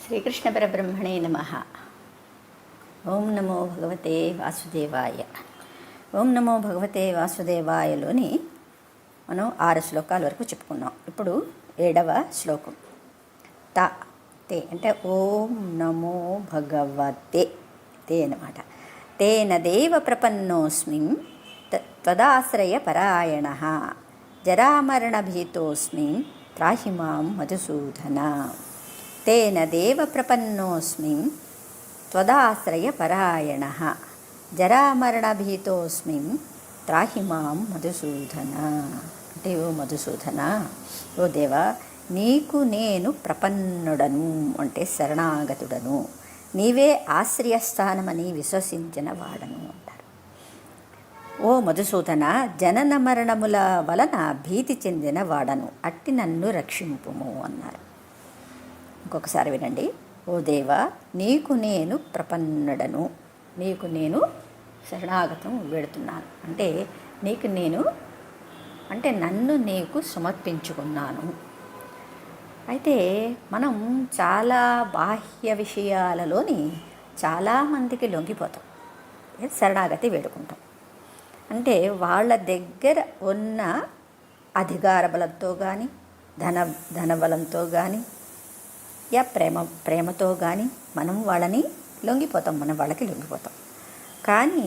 శ్రీకృష్ణ పరబ్రహ్మణే నమః. ఓం నమో భగవతే వాసుదేవాయ. ఓం నమో భగవతే వాసుదేవాయలోని మనం 6 శ్లోకాల వరకు చెప్పుకున్నాం. ఇప్పుడు 7వ శ్లోకం. తే అంటే ఓం నమో భగవతే తే అన్నమాట. తేన దేవ ప్రపన్నోస్మి త్వదాశ్రయ పరాయణ జరామరణభీతోస్మి త్రాహి మాం మధుసూదన. తేన దేవ ప్రపన్నోస్మి త్వదాశ్రయ పరాయణ జరామరణభీతోస్మి త్రాహి మాం మధుసూదన. అంటే ఓ మధుసూదన, ఓ దేవా, నీకు నేను ప్రపన్నుడను అంటే శరణాగతుడను, నీవే ఆశ్రయస్థానమని విశ్వసించిన వాడను అంటారు. ఓ మధుసూదన, జనన మరణముల వలన భీతి చెందిన వాడను, అట్టి నన్ను రక్షింపుము అన్నారు. ఇంకొకసారి వినండి. ఓ దేవా, నీకు నేను ప్రపన్నుడను, నీకు నేను శరణాగతం వేడుతున్నాను. అంటే నీకు నేను అంటే నన్ను నీకు సమర్పించుకున్నాను. అయితే మనం చాలా బాహ్య విషయాలలోని చాలామందికి లొంగిపోతాం, శరణాగతి వేడుకుంటాం. అంటే వాళ్ళ దగ్గర ఉన్న అధికార బలంతో కానీ ధనబలంతో కానీ ప్రేమతో కానీ మనం వాళ్ళకి లొంగిపోతాం. కానీ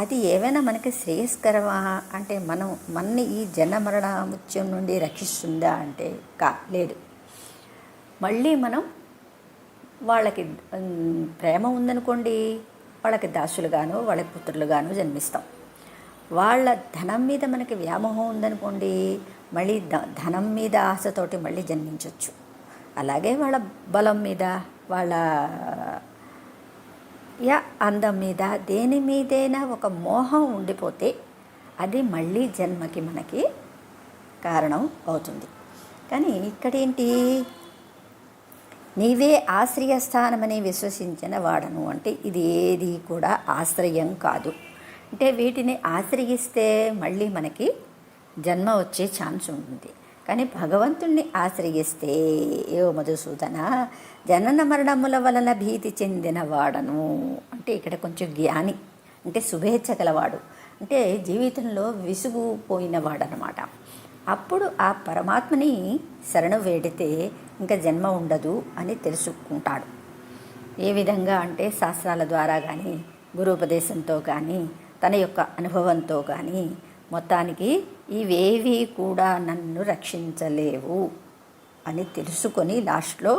అది ఏవైనా మనకి శ్రేయస్కరమా అంటే మనని ఈ జన్మ మృత్యుం నుండి రక్షిస్తుందా అంటే లేదు. మళ్ళీ మనం వాళ్ళకి ప్రేమ ఉందనుకోండి, వాళ్ళకి దాసులుగాను వాళ్ళకి పుత్రులుగాను జన్మిస్తాం. వాళ్ళ ధనం మీద మనకి వ్యామోహం ఉందనుకోండి, మళ్ళీ ధనం మీద ఆశతోటి మళ్ళీ జన్మించవచ్చు. అలాగే వాళ్ళ బలం మీద, వాళ్ళ అందం మీద, దేని మీదైనా ఒక మోహం ఉండిపోతే అది మళ్ళీ జన్మకి మనకి కారణం అవుతుంది. కానీ ఇక్కడేంటి, నీవే ఆశ్రయస్థానమని విశ్వసించిన వాడను అంటే ఇది ఏది కూడా ఆశ్రయం కాదు. అంటే వీటిని ఆశ్రయిస్తే మళ్ళీ మనకి జన్మ వచ్చే ఛాన్స్ ఉంటుంది. కానీ భగవంతుణ్ణి ఆశ్రయిస్తే ఏ మధుసూదన, జనన మరణముల వలన భీతి చెందిన వాడను అంటే ఇక్కడ కొంచెం జ్ఞాని అంటే శుభేచ్ఛ గలవాడు, అంటే జీవితంలో విసుగుపోయిన వాడనమాట. అప్పుడు ఆ పరమాత్మని శరణు వేడితే ఇంకా జన్మ ఉండదు అని తెలుసుకుంటాడు. ఏ విధంగా అంటే శాస్త్రాల ద్వారా కానీ, గురూపదేశంతో కానీ, తన యొక్క అనుభవంతో కానీ, మొత్తానికి ఇవేవి కూడా నన్ను రక్షించలేవు అని తెలుసుకొని లాస్ట్లో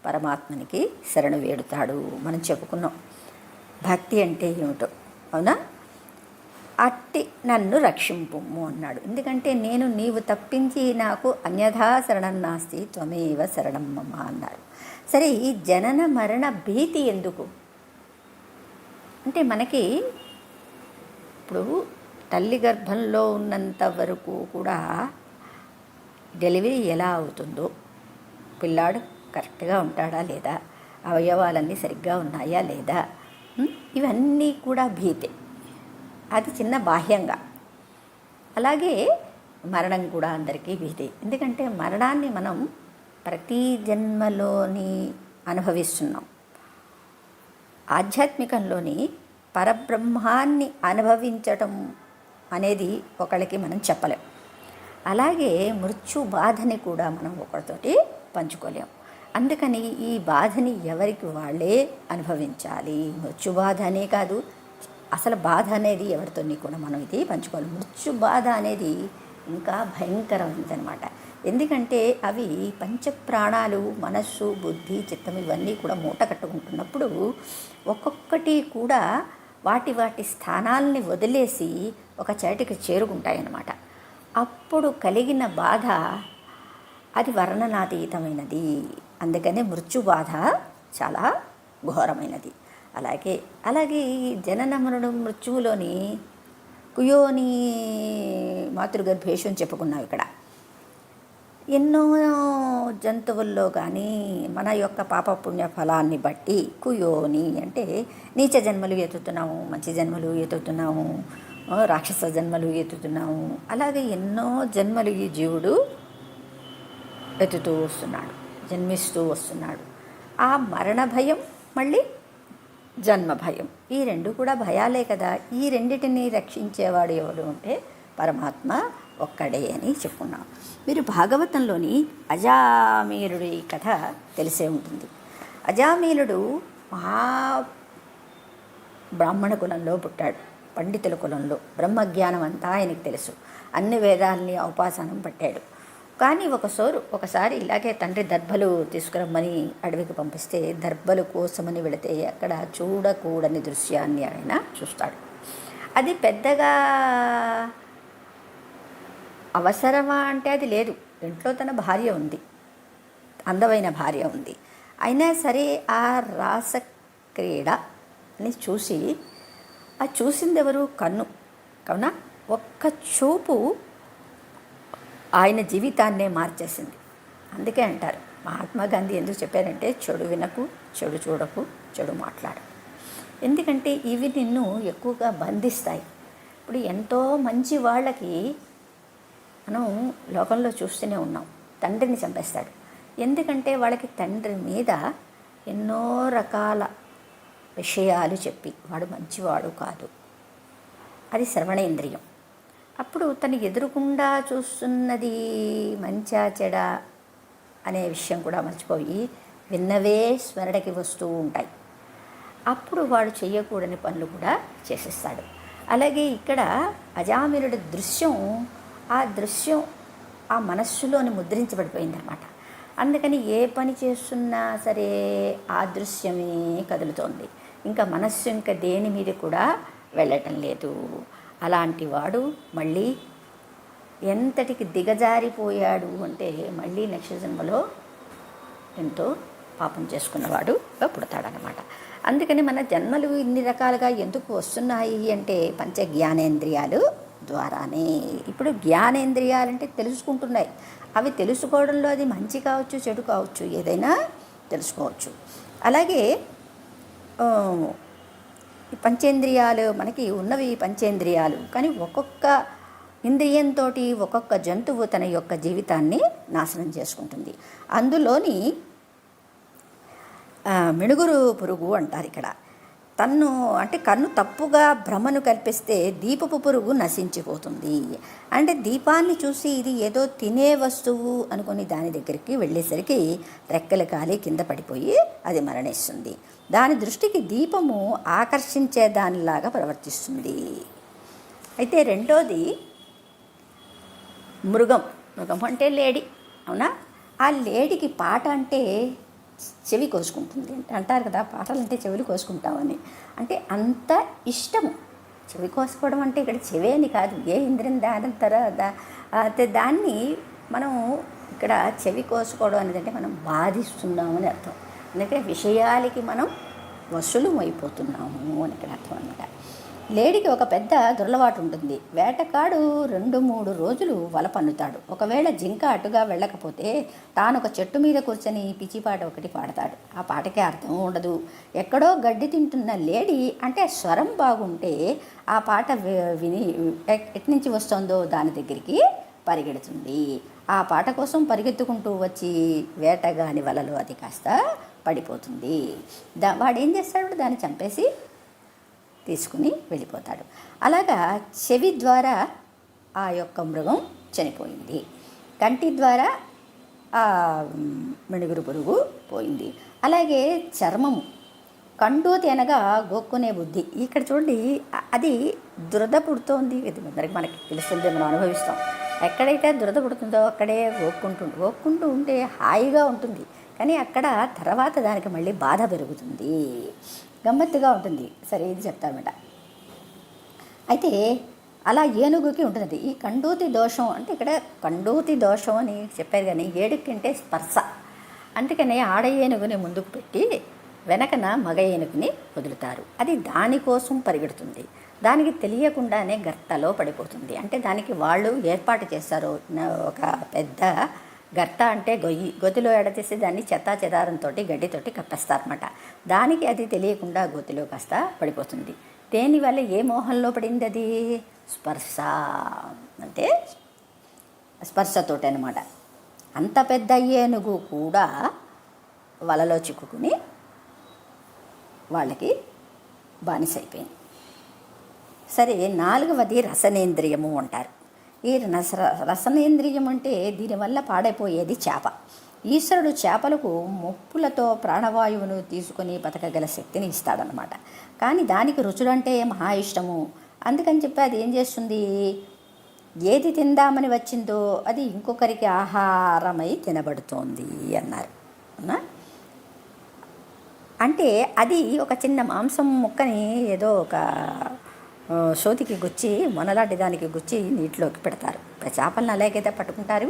పరమాత్మనికి శరణు వేడుతాడు. మనం చెప్పుకున్నాం భక్తి అంటే ఏమిటో, అవునా? అట్టి నన్ను రక్షింపుము అన్నాడు. ఎందుకంటే నేను నీవు తప్పించి నాకు అన్యథా శరణం నాస్తి త్వమేవ శరణం మమ అన్నారు. సరే, ఈ జనన మరణ భీతి ఎందుకు అంటే మనకి ఇప్పుడు తల్లి గర్భంలో ఉన్నంత వరకు కూడా డెలివరీ ఎలా అవుతుందో, పిల్లాడు కరెక్ట్గా ఉంటాడా లేదా, అవయవాలన్నీ సరిగ్గా ఉన్నాయా లేదా, ఇవన్నీ కూడా భీతే. అది చిన్న బాహ్యంగా. అలాగే మరణం కూడా అందరికీ భీతే. ఎందుకంటే మరణాన్ని మనం ప్రతి జన్మలోని అనుభవిస్తున్నాం. ఆధ్యాత్మికంలోని పరబ్రహ్మాన్ని అనుభవించటం అనేది ఒకళ్ళకి మనం చెప్పలేం. అలాగే మృత్యు బాధని కూడా మనం ఒకరితోటి పంచుకోలేం. అందుకని ఈ బాధని ఎవరికి వాళ్ళే అనుభవించాలి. మృత్యు బాధ అనే కాదు, అసలు బాధ అనేది ఎవరితోని కూడా మనం ఇది పంచుకోవాలి. మృత్యు బాధ అనేది ఇంకా భయంకరమైనదనమాట. ఎందుకంటే అవి పంచప్రాణాలు, మనస్సు, బుద్ధి, చిత్తం ఇవన్నీ కూడా మూట కట్టుకుంటున్నప్పుడు ఒక్కొక్కటి కూడా వాటి స్థానాలని వదిలేసి ఒక చోటికి చేరుకుంటాయన్నమాట. అప్పుడు కలిగిన బాధ అది వర్ణనాతీతమైనది. అందుకనే మృత్యు బాధ చాలా ఘోరమైనది. అలాగే ఈ జనన మరణ మృత్యువులోని కుయోని మాతృగర్భేషు అని చెప్పుకున్నాం. ఇక్కడ ఎన్నో జంతువుల్లో కానీ మన యొక్క పాపపుణ్య ఫలాన్ని బట్టి కుయోని అంటే నీచ జన్మలు ఎత్తుతున్నాము, మంచి జన్మలు ఎత్తుతున్నాము, రాక్షస జన్మలు ఎత్తుతున్నాము. అలాగే ఎన్నో జన్మలు ఈ జీవుడు ఎత్తుతూ వస్తున్నాడు, జన్మిస్తూ వస్తున్నాడు. ఆ మరణ భయం, మళ్ళీ జన్మ భయం, ఈ రెండు కూడా భయాలే కదా. ఈ రెండిటిని రక్షించేవాడు ఎవడు అంటే పరమాత్మ ఒక్కడే అని చెప్పుకున్నాం. మీరు భాగవతంలోని అజామీలుడి కథ తెలిసే ఉంటుంది. అజామీలుడు మహా బ్రాహ్మణ కులంలో పుట్టాడు, పండితుల కులంలో. బ్రహ్మజ్ఞానం అంతా ఆయనకు తెలుసు, అన్ని వేదాలని ఔపాసనం పట్టాడు. కానీ ఒకసారి ఇలాగే తండ్రి దర్భలు తీసుకురమ్మని అడవికి పంపిస్తే దర్భలు కోసమని వెళితే అక్కడ చూడకూడని దృశ్యాన్ని ఆయన చూస్తాడు. అది పెద్దగా అవసరమా అంటే అది లేదు. ఇంట్లో తన భార్య ఉంది, అందమైన భార్య ఉంది. అయినా సరే ఆ రాసక్రీడ అని చూసి, ఆ చూసింది ఎవరు? కన్ను. కావున ఒక్క చూపు ఆయన జీవితాన్నే మార్చేసింది. అందుకే అంటారు మహాత్మా గాంధీ ఎందుకు చెప్పారంటే, చెడు వినకు, చెడు చూడకు, చెడు మాట్లాడు. ఎందుకంటే ఇవి నిన్ను ఎక్కువగా బంధిస్తాయి. ఇప్పుడు ఎంతో మంచి వాళ్ళకి మనం లోకంలో చూస్తూనే ఉన్నాం, తండ్రిని చంపేస్తాడు. ఎందుకంటే వాళ్ళకి తండ్రి మీద ఎన్నో రకాల విషయాలు చెప్పి వాడు మంచివాడు కాదు, అది శ్రవణేంద్రియం. అప్పుడు తను ఎదురుకుండా చూస్తున్నది మంచా చెడా అనే విషయం కూడా మర్చిపోయి విన్నవే స్మరణకి వస్తూ ఉంటాయి. అప్పుడు వాడు చేయకూడని పనులు కూడా చేసేస్తాడు. అలాగే ఇక్కడ అజామిలుడి దృశ్యం, ఆ దృశ్యం ఆ మనస్సులోని ముద్రించబడిపోయిందనమాట. అందుకని ఏ పని చేస్తున్నా సరే ఆ దృశ్యమే కదులుతోంది. ఇంకా మనస్సు ఇంకా దేని మీద కూడా వెళ్ళటం లేదు. అలాంటి వాడు మళ్ళీ ఎంతటికి దిగజారిపోయాడు అంటే మళ్ళీ నెక్స్ట్ జన్మలో ఎంతో పాపం చేసుకున్నవాడు పుడతాడనమాట. అందుకని మన జన్మలు ఇన్ని రకాలుగా ఎందుకు వస్తున్నాయి అంటే పంచ జ్ఞానేంద్రియాలు ద్వారానే. ఇప్పుడు జ్ఞానేంద్రియాలంటే తెలుసుకుంటున్నాయి. అవి తెలుసుకోవడంలో అది మంచి కావచ్చు, చెడు కావచ్చు, ఏదైనా తెలుసుకోవచ్చు. అలాగే పంచేంద్రియాలు మనకి ఉన్నవి పంచేంద్రియాలు. కానీ ఒక్కొక్క ఇంద్రియంతో ఒక్కొక్క జంతువు తన యొక్క జీవితాన్ని నాశనం చేసుకుంటుంది. అందులోని మిణుగురు పురుగు అంటారు ఇక్కడ. తన్ను అంటే కన్ను తప్పుగా భ్రమను కల్పిస్తే దీపపు పురుగు నశించిపోతుంది. అంటే దీపాన్ని చూసి ఇది ఏదో తినే వస్తువు అనుకుని దాని దగ్గరికి వెళ్ళేసరికి రెక్కలు కాలి కింద పడిపోయి అది మరణిస్తుంది. దాని దృష్టికి దీపము ఆకర్షించే దానిలాగా ప్రవర్తిస్తుంది. అయితే రెండోది మృగం. మృగం అంటే లేడి, అవునా? ఆ లేడికి పాట అంటే చెవి కోసుకుంటుంది అంటారు కదా, పాటలు అంటే చెవులు కోసుకుంటామని. అంటే అంత ఇష్టము. చెవి కోసుకోవడం అంటే ఇక్కడ చెవే అని కాదు, ఏ ఇంద్రియం దాన్ని మనం ఇక్కడ చెవి కోసుకోవడం అనేది అంటే మనం బాధిస్తున్నామని అర్థం. అందుకే విషయాలకి మనం వశులు అయిపోతున్నాము అని ఇక్కడ అర్థం అనమాట. లేడికి ఒక పెద్ద దుర్లవాటు ఉంటుంది. వేటకాడు 2-3 రోజులు వల పన్నుతాడు. ఒకవేళ జింక అటుగా వెళ్ళకపోతే తాను ఒక చెట్టు మీద కూర్చొని పిచ్చిపాట ఒకటి పాడతాడు. ఆ పాటకే అర్థం ఉండదు. ఎక్కడో గడ్డి తింటున్న లేడి అంటే స్వరం బాగుంటే ఆ పాట విని ఎట్నుంచి వస్తుందో దాని దగ్గరికి పరిగెడుతుంది. ఆ పాట కోసం పరిగెత్తుకుంటూ వచ్చి వేటగాని వలలో అది కాస్త పడిపోతుంది. వాడు ఏం చేస్తాడు, దాన్ని చంపేసి తీసుకుని వెళ్ళిపోతాడు. అలాగా చెవి ద్వారా ఆ యొక్క మృగం చనిపోయింది. కంటి ద్వారా ఆ మిణుగురు పురుగు పోయింది. అలాగే చర్మము, కండూతి అనగా గోక్కునే బుద్ధి. ఇక్కడ చూడండి, అది దురద పుడుతోంది. ఇది మనకి తెలుస్తుంది, మనం అనుభవిస్తాం. ఎక్కడైతే దురద పుడుతుందో అక్కడే గోక్కుంటూ ఉంటే హాయిగా ఉంటుంది. కానీ అక్కడ తర్వాత దానికి మళ్ళీ బాధ పెరుగుతుంది, గమ్మత్తుగా ఉంటుంది. సరే, ఇది చెప్తామట. అయితే అలా ఏనుగుకి ఉంటుంది ఈ కండూతి దోషం. అంటే ఇక్కడ కండూతి దోషం అని చెప్పారు, కానీ ఏడుకంటే స్పర్శ. అందుకనే ఆడ ఏనుగుని ముందుకు పెట్టి వెనకన మగ ఏనుగుని వదులుతారు. అది దానికోసం పరిగెడుతుంది. దానికి తెలియకుండానే గర్తలో పడిపోతుంది. అంటే దానికి వాళ్ళు ఏర్పాటు చేస్తారు ఒక పెద్ద గర్త, అంటే గొతిలో ఎడతీసి దాన్ని చెదారంతో గడ్డితోటి కప్పేస్తారన్నమాట. దానికి అది తెలియకుండా గొతిలో కాస్త పడిపోతుంది. దేనివల్ల ఏ మోహంలో పడింది అది? స్పర్శ, అంటే స్పర్శతోటి అనమాట. అంత పెద్ద ఏనుగు కూడా వలలో చిక్కుకుని వాళ్ళకి బానిసైపోయింది. సరే, 4వది రసనేంద్రియము అంటారు. ఈ రసనేంద్రియం అంటే దీనివల్ల పాడైపోయేది చేప. ఈశ్వరుడు చేపలకు ముప్పులతో ప్రాణవాయువును తీసుకొని బతకగల శక్తిని ఇస్తాడనమాట. కానీ దానికి రుచులంటే మహా ఇష్టము. అందుకని చెప్పి అది ఏం చేస్తుంది, ఏది తిందామని వచ్చిందో అది ఇంకొకరికి ఆహారమై తినబడుతోంది అన్నారు. అంటే అది ఒక చిన్న మాంసం ముక్కని ఏదో ఒక సోతికి గుచ్చి, మొనలాంటి దానికి గుచ్చి నీటిలోకి పెడతారు. చేపలను అలాగైతే పట్టుకుంటారు.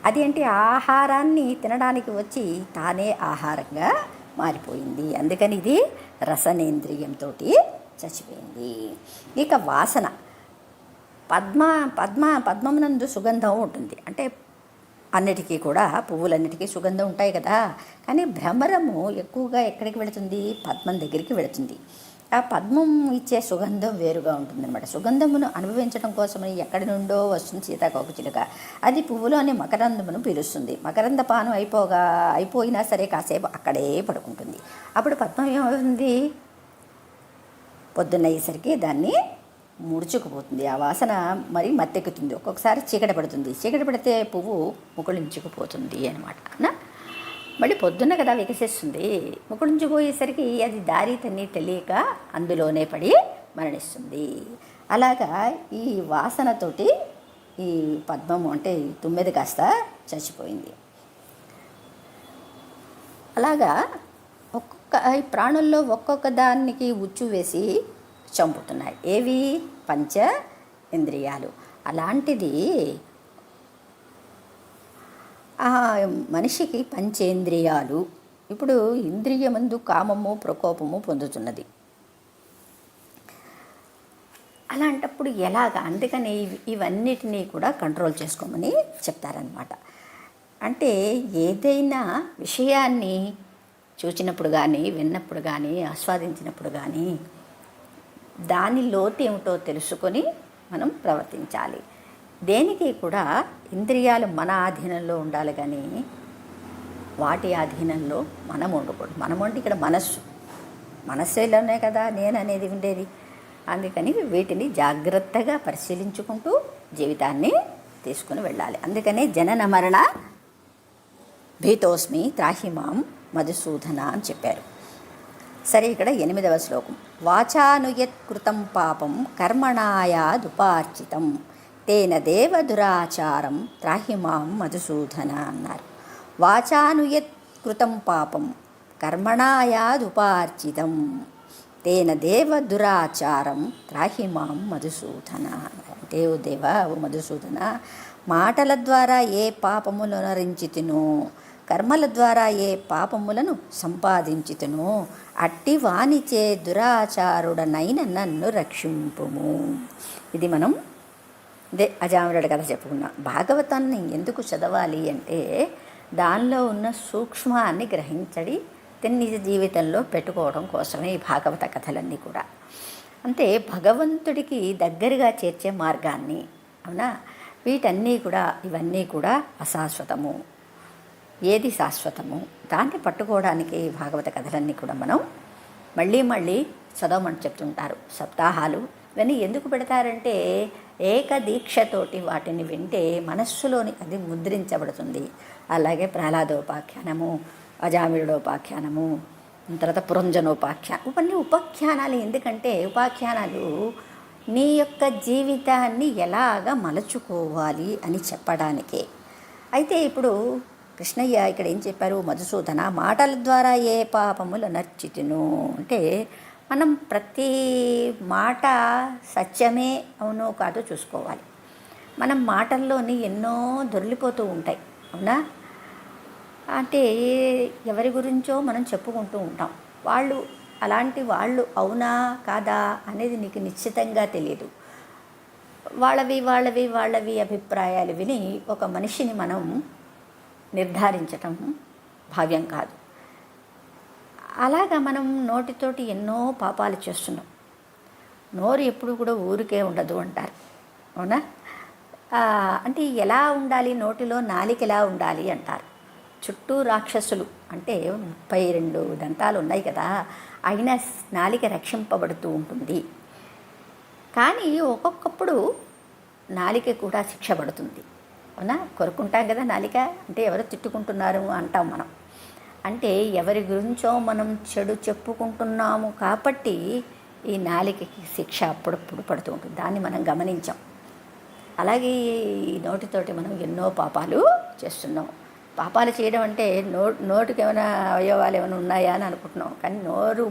అది ఏంటి, ఆహారాన్ని తినడానికి వచ్చి తానే ఆహారంగా మారిపోయింది. అందుకని ఇది రసనేంద్రియంతో చచ్చిపోయింది. ఇక వాసన, పద్మమునందు సుగంధం ఉంటుంది. అంటే అన్నిటికీ కూడా, పువ్వులన్నిటికీ సుగంధం ఉంటాయి కదా. కానీ భ్రమరము ఎక్కువగా ఎక్కడికి వెళుతుంది, పద్మం దగ్గరికి వెళుతుంది. ఆ పద్మం ఇచ్చే సుగంధం వేరుగా ఉంటుందన్నమాట. సుగంధమును అనుభవించడం కోసమని ఎక్కడి నుండో వస్తుంది సీతాకోకచిలుక. అది పువ్వులోని మకరందమును పీలుస్తుంది. మకరంద పానం అయిపోయినా సరే కాసేపు అక్కడే పడుకుంటుంది. అప్పుడు పద్మం ఏమవుతుంది, పొద్దున్నయ్యేసరికి దాన్ని ముడుచుకుపోతుంది. ఆ వాసన మరి మత్తెక్కుతుంది. ఒక్కొక్కసారి చీకటి పడుతుంది. చీకటి పడితే పువ్వు ముకుళించుకుపోతుంది అనమాట. మళ్ళీ పొద్దున్న కదా వికసిస్తుంది. ముకుళించిపోయేసరికి అది దారి తన్ని తెలియక అందులోనే పడి మరణిస్తుంది. అలాగా ఈ వాసనతోటి ఈ పద్మము అంటే తుమ్మెద కాస్త చచ్చిపోయింది. అలాగా ఈ ప్రాణుల్లో ఒక్కొక్క దానికి ఉచ్చు వేసి చంపుతున్నాయి. ఏవి, పంచ ఇంద్రియాలు. అలాంటిది మనిషికి పంచేంద్రియాలు. ఇప్పుడు ఇంద్రియమందు కామము ప్రకోపము పొందుతున్నది. అలాంటప్పుడు ఎలాగా, అందుకని ఇవన్నిటినీ కూడా కంట్రోల్ చేసుకోమని చెప్తారనమాట. అంటే ఏదైనా విషయాన్ని చూచినప్పుడు కానీ, విన్నప్పుడు కానీ, ఆస్వాదించినప్పుడు కానీ దాని లోతు ఏమిటో తెలుసుకొని మనం ప్రవర్తించాలి. దేనికి కూడా ఇంద్రియాలు మన ఆధీనంలో ఉండాలి, కానీ వాటి ఆధీనంలో మనం ఉండకూడదు. మనం అంటే ఇక్కడ మనస్సులోనే కదా నేను అనేది ఉండేది. అందుకని వీటిని జాగ్రత్తగా పరిశీలించుకుంటూ జీవితాన్ని తీసుకుని వెళ్ళాలి. అందుకనే జనన మరణ భీతోస్మి త్రాహిమాం మధుసూదన అని చెప్పారు. సరే, ఇక్కడ 8వ శ్లోకం. వాచానుయత్కృతం పాపం కర్మణాయాదుపార్జితం తేన దేవ దురాచారం త్రాహిమాం మధుసూదన అన్నారు. వాచానుయత్కృతం పాపం కర్మణాయాదుపార్జితం తేన దేవ దురాచారం త్రాహిమాం మధుసూదన. అంటే ఓ దేవ, ఓ మధుసూదన, మాటల ద్వారా ఏ పాపములను నరించితినో, కర్మల ద్వారా ఏ పాపములను సంపాదించితునో అట్టి వానిచే దురాచారుడనైన నన్ను రక్షింపుము. ఇది మనం అజామిళుడి కథ చెప్పుకున్నాం. భాగవతాన్ని ఎందుకు చదవాలి అంటే దానిలో ఉన్న సూక్ష్మాన్ని గ్రహించడి నిజ జీవితంలో పెట్టుకోవడం కోసమే ఈ భాగవత కథలన్నీ కూడా. అంటే భగవంతుడికి దగ్గరగా చేర్చే మార్గాన్ని, అవునా, వీటన్నీ కూడా, ఇవన్నీ కూడా అశాశ్వతము. ఏది శాశ్వతము, దాన్ని పట్టుకోవడానికి భాగవత కథలన్నీ కూడా మనం మళ్ళీ మళ్ళీ చదవమని చెప్తుంటారు. సప్తాహాలు ఇవన్నీ ఎందుకు పెడతారంటే ఏకదీక్షతోటి వాటిని వింటే మనస్సులోని అది ముద్రించబడుతుంది. అలాగే ప్రహ్లాదోపాఖ్యానము, అజామిళుడోపాఖ్యానము, తర్వాత పురంజనోపాఖ్యానం, ఇవన్నీ ఉపాఖ్యానాలు. ఎందుకంటే ఉపాఖ్యానాలు నీ యొక్క జీవితాన్ని ఎలాగ మలుచుకోవాలి అని చెప్పడానికే. అయితే ఇప్పుడు కృష్ణయ్య ఇక్కడ ఏం చెప్పారు, మధుసూదన, మాటల ద్వారా ఏ పాపములు నర్చితును అంటే మనం ప్రతి మాట సత్యమే అవునో కాదో చూసుకోవాలి. మనం మాటల్లోని ఎన్నో దొర్లిపోతూ ఉంటాయి, అవునా. అంటే ఎవరి గురించో మనం చెప్పుకుంటూ ఉంటాం. అలాంటి వాళ్ళు అవునా కాదా అనేది నీకు నిశ్చితంగా తెలియదు. వాళ్ళవి అభిప్రాయాలు విని ఒక మనిషిని మనం నిర్ధారించటం భావ్యం కాదు. అలాగా మనం నోటితోటి ఎన్నో పాపాలు చేస్తున్నాం. నోరు ఎప్పుడు కూడా ఊరికే ఉండదు అంటారు, అవునా. అంటే ఎలా ఉండాలి, నోటిలో నాలిక ఎలా ఉండాలి అంటారు. చుట్టూ రాక్షసులు అంటే 32 దంతాలు ఉన్నాయి కదా, అయినా నాలిక రక్షింపబడుతూ ఉంటుంది. కానీ ఒక్కొక్కప్పుడు నాలిక కూడా శిక్ష పడుతుంది. అవునా? కొరుకుంటాం కదా నాలిక అంటే ఎవరు తిట్టుకుంటున్నారు అంటాం మనం. అంటే ఎవరి గురించో మనం చెడు చెప్పుకుంటున్నాము కాబట్టి ఈ నాలికకి శిక్ష అప్పుడప్పుడు పడుతూ ఉంటుంది. దాన్ని మనం గమనించాం. అలాగే ఈ నోటితోటి మనం ఎన్నో పాపాలు చేస్తున్నాం. పాపాలు చేయడం అంటే నోటికి ఏమైనా అవయవాలు ఏమైనా ఉన్నాయా అని అనుకుంటున్నాం. కానీ నోరు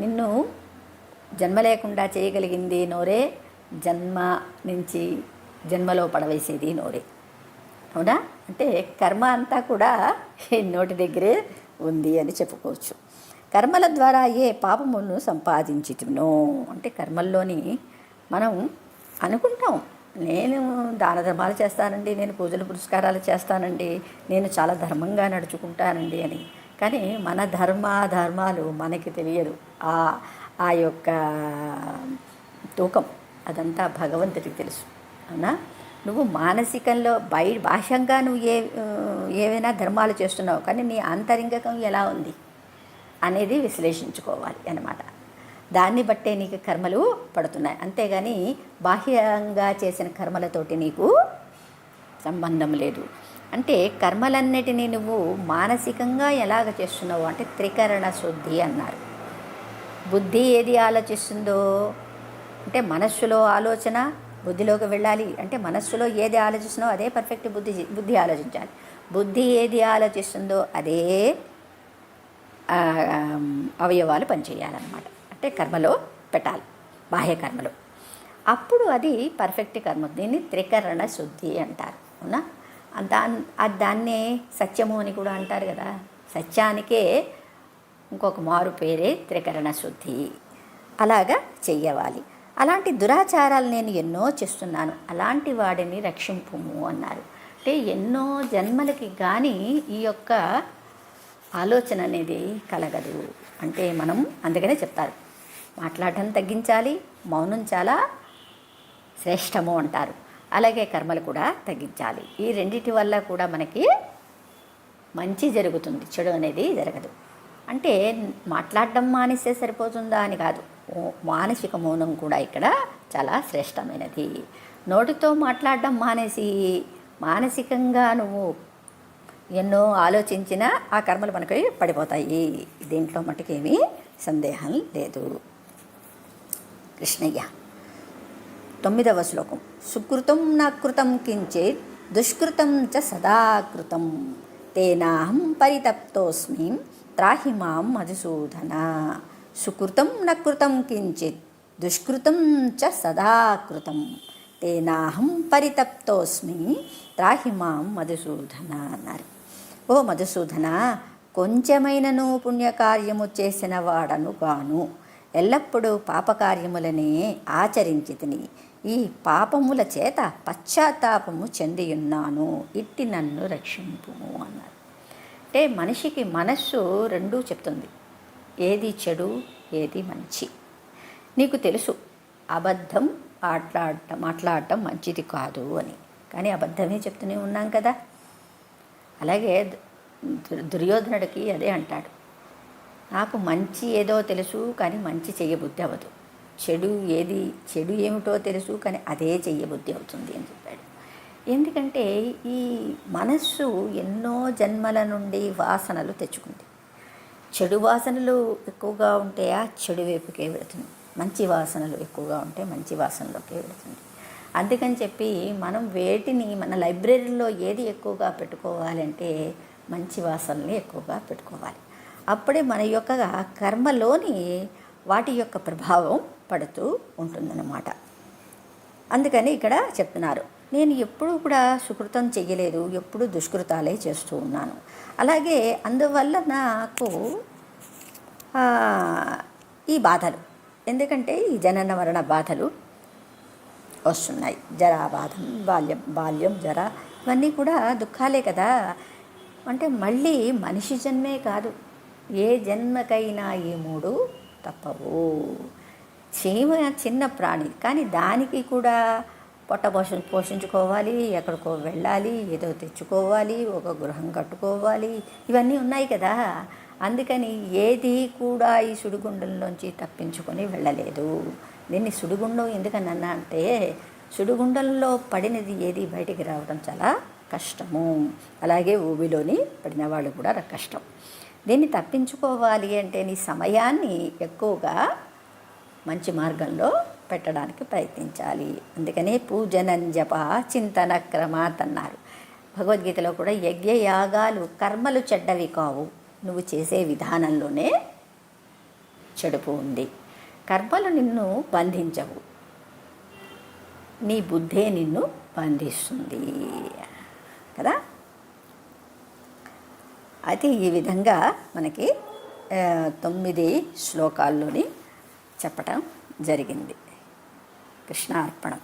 నిన్ను జన్మ లేకుండా చేయగలిగింది నోరే, జన్మ నుంచి జన్మలో పడవేసేది నోరే. అవునా? అంటే కర్మ అంతా కూడా నోటి దగ్గరే ఉంది అని చెప్పుకోవచ్చు. కర్మల ద్వారా ఏ పాపమును సంపాదించుతునో అంటే కర్మల్లోని మనం అనుకుంటాం, నేను దాన ధర్మాలు చేస్తానండి, నేను పూజలు పురస్కారాలు చేస్తానండి, నేను చాలా ధర్మంగా నడుచుకుంటానండి అని. కానీ మన ధర్మాలు మనకి తెలియదు. ఆ యొక్క తూకం అదంతా భగవంతుడికి తెలుసు. అవునా? నువ్వు మానసికంలో బాహ్యంగా నువ్వు ఏవైనా ధర్మాలు చేస్తున్నావు, కానీ నీ ఆంతరింగకం ఎలా ఉంది అనేది విశ్లేషించుకోవాలి అన్నమాట. దాన్ని బట్టే నీకు కర్మలు పడుతున్నాయి. అంతేగాని బాహ్యంగా చేసిన కర్మలతోటి నీకు సంబంధం లేదు. అంటే కర్మలన్నిటినీ నువ్వు మానసికంగా ఎలాగ చేస్తున్నావు అంటే త్రికరణ శుద్ధి అన్నారు. బుద్ధి ఏది ఆలోచిస్తుందో అంటే మనస్సులో ఆలోచన బుద్ధిలోకి వెళ్ళాలి. అంటే మనస్సులో ఏది ఆలోచిస్తుందో అదే పర్ఫెక్ట్ బుద్ధి ఆలోచించాలి. బుద్ధి ఏది ఆలోచిస్తుందో అదే అవయవాలు పనిచేయాలన్నమాట. అంటే కర్మలో పెట్టాలి, బాహ్య కర్మలో. అప్పుడు అది పర్ఫెక్ట్ కర్మ. దీన్ని త్రికరణ శుద్ధి అంటారు. అవునా? దాన్నే సత్యము అని కూడా అంటారు కదా. సత్యానికే ఇంకొక మారు పేరే త్రికరణ శుద్ధి. అలాగా చెయ్యవాలి. అలాంటి దురాచారాలు నేను ఎన్నో చేస్తున్నాను, అలాంటి వాడిని రక్షింపుము అన్నారు. అంటే ఎన్నో జన్మలకి కానీ ఈ యొక్క ఆలోచన అనేది కలగదు. అంటే మనం అందుకనే చెప్తారు, మాట్లాడటం తగ్గించాలి, మౌనం చాలా శ్రేష్టము అంటారు. అలాగే కర్మలు కూడా తగ్గించాలి. ఈ రెండిటి వల్ల కూడా మనకి మంచి జరుగుతుంది, చెడు అనేది జరగదు. అంటే మాట్లాడడం మానేస్తే సరిపోతుందా అని కాదు, మానసిక మౌనం కూడా ఇక్కడ చాలా శ్రేష్టమైనది. నోటితో మాట్లాడడం మానేసి మానసికంగా నువ్వు ఎన్నో ఆలోచించినా ఆ కర్మలు మనకి పడిపోతాయి. దీంట్లో మటుకేమీ సందేహం లేదు. కృష్ణయ్య 9వ శ్లోకం. సుకృతం నకృతం కించిత్ దుష్కృతం చ సదాకృతం తేనాహం పరితప్తోస్మి త్రాహి మాం మధుసూదన. సుకృతం నకృతం కించిత్ దుష్కృతం చ సదాకృతం తేనాహం పరితప్తోస్మి త్రాహి మాం మధుసూదన అన్నారు. ఓ మధుసూదన, కొంచెమైనను పుణ్యకార్యము చేసిన వాడను గాను ఎల్లప్పుడూ పాపకార్యములనే ఆచరించి తిని ఈ పాపముల చేత పశ్చాత్తాపము చెందియున్నాను, ఇట్టి నన్ను రక్షింపుము అన్నారు. అంటే మనిషికి మనస్సు రెండూ చెప్తుంది, ఏది చెడు ఏది మంచి. నీకు తెలుసు అబద్ధం మాట్లాడటం మంచిది కాదు అని, కానీ అబద్ధమే చెప్తూనే ఉన్నాం కదా. అలాగే దుర్యోధనుడికి అదే అంటాడు, నాకు మంచి ఏదో తెలుసు కానీ మంచి చెయ్యబుద్ధి అవ్వదు, చెడు ఏమిటో తెలుసు కానీ అదే చెయ్యబుద్ధి అవుతుంది అని చెప్పాడు. ఎందుకంటే ఈ మనస్సు ఎన్నో జన్మల నుండి వాసనలు తెచ్చుకుంది. చెడు వాసనలు ఎక్కువగా ఉంటే ఆ చెడు వైపుకే వెళుతుంది, మంచి వాసనలు ఎక్కువగా ఉంటే మంచి వాసనలోకే వెళుతుంది. అందుకని చెప్పి మనం వేటిని మన లైబ్రరీలో ఏది ఎక్కువగా పెట్టుకోవాలంటే మంచి వాసనల్ని ఎక్కువగా పెట్టుకోవాలి. అప్పుడే మన యొక్క కర్మలోని వాటి యొక్క ప్రభావం పడుతూ ఉంటుందన్నమాట. అందుకని ఇక్కడ చెప్తున్నారు, నేను ఎప్పుడూ కూడా సుకృతం చెయ్యలేదు, ఎప్పుడూ దుష్కృతాలే చేస్తూ ఉన్నాను. అలాగే అందువల్ల నాకు ఈ బాధలు, ఎందుకంటే ఈ జనన మరణ బాధలు వస్తున్నాయి. జరాబాధం, బాల్యం జర, ఇవన్నీ కూడా దుఃఖాలే కదా. అంటే మళ్ళీ మనిషి జన్మే కాదు, ఏ జన్మకైనా ఈ మూడు తప్పవు. చీమ చిన్న ప్రాణి, కానీ దానికి కూడా పొట్ట పోషించుకోవాలి, ఎక్కడికో వెళ్ళాలి, ఏదో తెచ్చుకోవాలి, ఒక గృహం కట్టుకోవాలి, ఇవన్నీ ఉన్నాయి కదా. అందుకని ఏది కూడా ఈ సుడిగుండంలోంచి తప్పించుకొని వెళ్ళలేదు. దీన్ని సుడిగుండం ఎందుకన్నా అంటే సుడిగుండంలో పడినది ఏది బయటికి రావడం చాలా కష్టము. అలాగే ఊబిలోని పడిన వాళ్ళు కూడా కష్టం. దీన్ని తప్పించుకోవాలి అంటే నీ సమయాన్ని ఎక్కువగా మంచి మార్గంలో పెట్టడానికి ప్రయత్నించాలి. అందుకనే పూజనం జప చింతన క్రమాత్ అన్నారు. భగవద్గీతలో కూడా యజ్ఞయాగాలు కర్మలు చెడ్డవి కావు, నువ్వు చేసే విధానంలోనే చెడుపు ఉంది. కర్మలు నిన్ను బంధించవు, నీ బుద్ధే నిన్ను బంధిస్తుంది కదా. అయితే ఈ విధంగా మనకి 9 శ్లోకాల్లోని చెప్పటం జరిగింది. కృష్ణార్పణం.